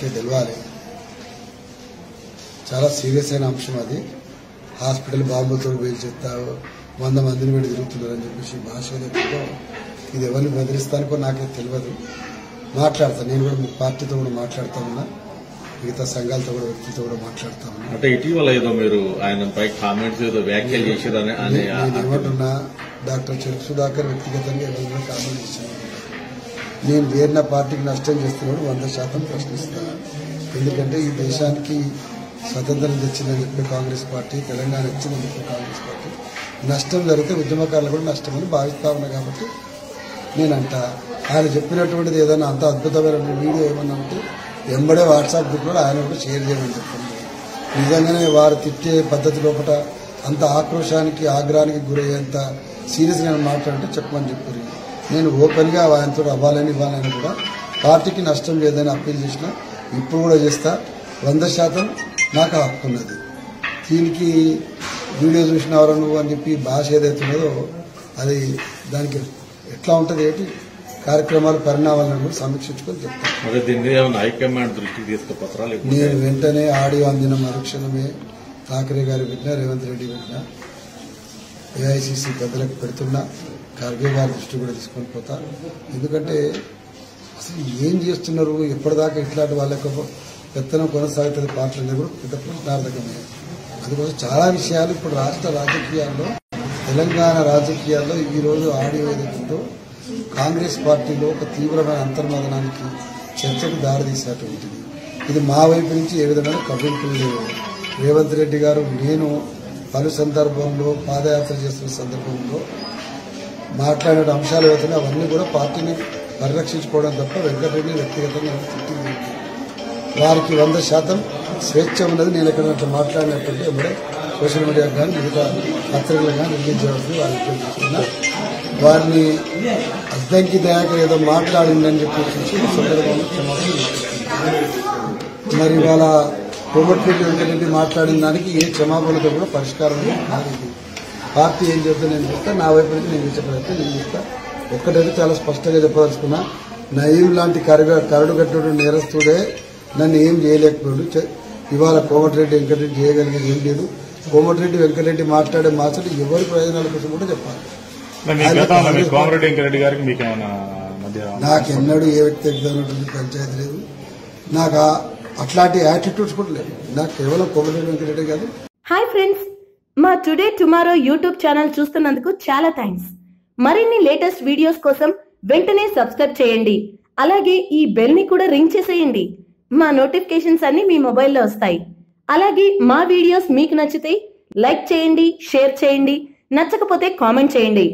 Party తెలవాలి. చాలా serious అయిన అంశం అది. హాస్పిటల్ బాంబులతో పేల్చేస్తారు, 100 మందిని వీడు తిరుగుతున్నారని చెప్పేసి భాష ఏదైతుందో ఇది ఎవరిని బెదిరిస్తానికో నాకే తెలియదు. మాట్లాడతాను, నేను కూడా మీ పార్టీతో కూడా మాట్లాడుతూ ఉన్నా, మిగతా సంఘాలతో కూడా వ్యక్తులతో కూడా మాట్లాడుతా ఉన్నా. అంటే ఇటీవల ఏదో మీరు ఆయనపై కామెంట్స్ ఏదో వ్యాఖ్యలు చేశారని నేను ఏమంటున్నా, డాక్టర్ చెరుకు సుధాకర్ వ్యక్తిగతంగా ఎవరైనా కామెంట్ చేశాను. నేను వేరిన పార్టీకి నష్టం చేస్తున్నాడు 100% ప్రశ్నిస్తాను. ఎందుకంటే ఈ దేశానికి స్వతంత్రం తెచ్చిందని చెప్పే కాంగ్రెస్ పార్టీ, తెలంగాణ ఇచ్చిందని చెప్పే కాంగ్రెస్ పార్టీ, నష్టం జరిగితే ఉద్యమకారులు కూడా నష్టమని భావిస్తా ఉన్నా. కాబట్టి నేనంట ఆయన చెప్పినటువంటిది ఏదైనా అంత అద్భుతమైన వీడియో ఏమన్నా ఉంటే ఎంబడే వాట్సాప్ గ్రూప్లో ఆయన కూడా షేర్ చేయమని చెప్పండి. నిజంగానే వారు తిట్టే పద్ధతి లోపల అంత ఆక్రోశానికి ఆగ్రహానికి గురయ్యేంత సీరియస్గా మాట్లాడితే చెప్పమని చెప్పారు. నేను ఓపెన్గా ఆయనతో ఇవ్వాలని కూడా పార్టీకి నష్టం లేదని అప్పీల్ చేసిన, ఇప్పుడు కూడా చేస్తా. 100% నాకు హక్కు ఉన్నది. దీనికి వీడియో చూసినవరా నువ్వు అని చెప్పి భాష ఏదైతున్నదో అది దానికి ఎట్లా ఉంటుంది, ఏంటి కార్యక్రమాలు పరిణామాలను కూడా సమీక్షించుకొని చెప్తాను. హైకమాండ్ దృష్టికి తీసుకుపోతారా? నేను వెంటనే ఆడియో అందిన మరుక్షణమే ఠాకరే గారి పెట్టినా, రేవంత్ రెడ్డి పెట్టినా, ఏఐసిసి పెద్దలకు పెడుతున్నా, ఖర్గే గారి దృష్టి కూడా తీసుకొని పోతా. ఎందుకంటే అసలు ఏం చేస్తున్నారు, ఎప్పటిదాకా ఇట్లాంటి వాళ్ళకు పెత్తనం కొనసాగుతుంది పార్టీలు కూడా పెద్ద ప్రశ్నార్థకమే. అందుకోసం చాలా విషయాలు ఇప్పుడు రాష్ట్ర రాజకీయాల్లో, తెలంగాణ రాజకీయాల్లో ఈరోజు ఆడియో ఏదైతుందో కాంగ్రెస్ పార్టీలో ఒక తీవ్రమైన అంతర్మదనానికి, చర్చకు దారితీసేటువంటిది. ఇది మా వైపు నుంచి ఏ విధమైన కబుర్లు లేవు. రేవంత్ రెడ్డి గారు నేను పలు సందర్భంలో పాదయాత్ర చేస్తున్న సందర్భంలో మాట్లాడే అంశాలు ఏవైతే అవన్నీ కూడా పార్టీని పరిరక్షించుకోవడం తప్ప వెంకటరెడ్డి వ్యక్తిగతంగా తిట్టింది. వారికి 100% స్వేచ్ఛ ఉన్నది. నేను ఎక్కడ అట్లా మాట్లాడినట్టుంటే ఇప్పుడే సోషల్ మీడియాకు కానీ మిగతా పత్రికలు కానీ రిలీజ్ చేయవలసింది వారికి చూస్తున్నా. వారిని అద్దంకి దయాకర్ ఏదో మాట్లాడిందని చెప్పేసి సందర్భంలో క్షమాపణ. మరి వాళ్ళ కోమటిరెడ్డి వెంకటరెడ్డి మాట్లాడిన దానికి ఏ క్షమాపణతో కూడా పరిష్కారం కాదు. పార్టీ ఏం చెప్తే నేను చెప్తా, నా వైపు నుంచి నేను చెప్పగలిగితే నేను చెప్తా. ఒక్కటైతే చాలా స్పష్టంగా చెప్పదలుచుకున్నా, నయీం లాంటి కరడు కట్టిన నేరస్తుడే నన్ను ఏం చేయలేకపోయాడు. ఇవాళ కోమటిరెడ్డి వెంకటరెడ్డి చేయగలిగేది ఏం లేదు. కోమటిరెడ్డి వెంకటరెడ్డి మాట్లాడే మాటలు ఎవరి ప్రయోజనాల కోసం కూడా చెప్పాలి. నాకెన్నడూ ఏ వ్యక్తిగతమైనటువంటి పంచాయతీ లేదు, నాకు అట్లాంటి యాటిట్యూడ్స్ కూడా లేదు. నాకు కేవలం కోమటిరెడ్డి వెంకటరెడ్డి కాదు. హాయ్ ఫ్రెండ్స్, మా టుడే టుమారో యూట్యూబ్ ఛానల్ చూస్తున్నందుకు చాలా థ్యాంక్స్. మరిన్ని లేటెస్ట్ వీడియోస్ కోసం వెంటనే సబ్స్క్రైబ్ చేయండి. అలాగే ఈ బెల్ ని కూడా రింగ్ చేసేయండి. మా నోటిఫికేషన్స్ అన్ని మీ మొబైల్లో వస్తాయి. అలాగే మా వీడియోస్ మీకు నచ్చితే లైక్ చేయండి, షేర్ చేయండి, నచ్చకపోతే కామెంట్ చేయండి.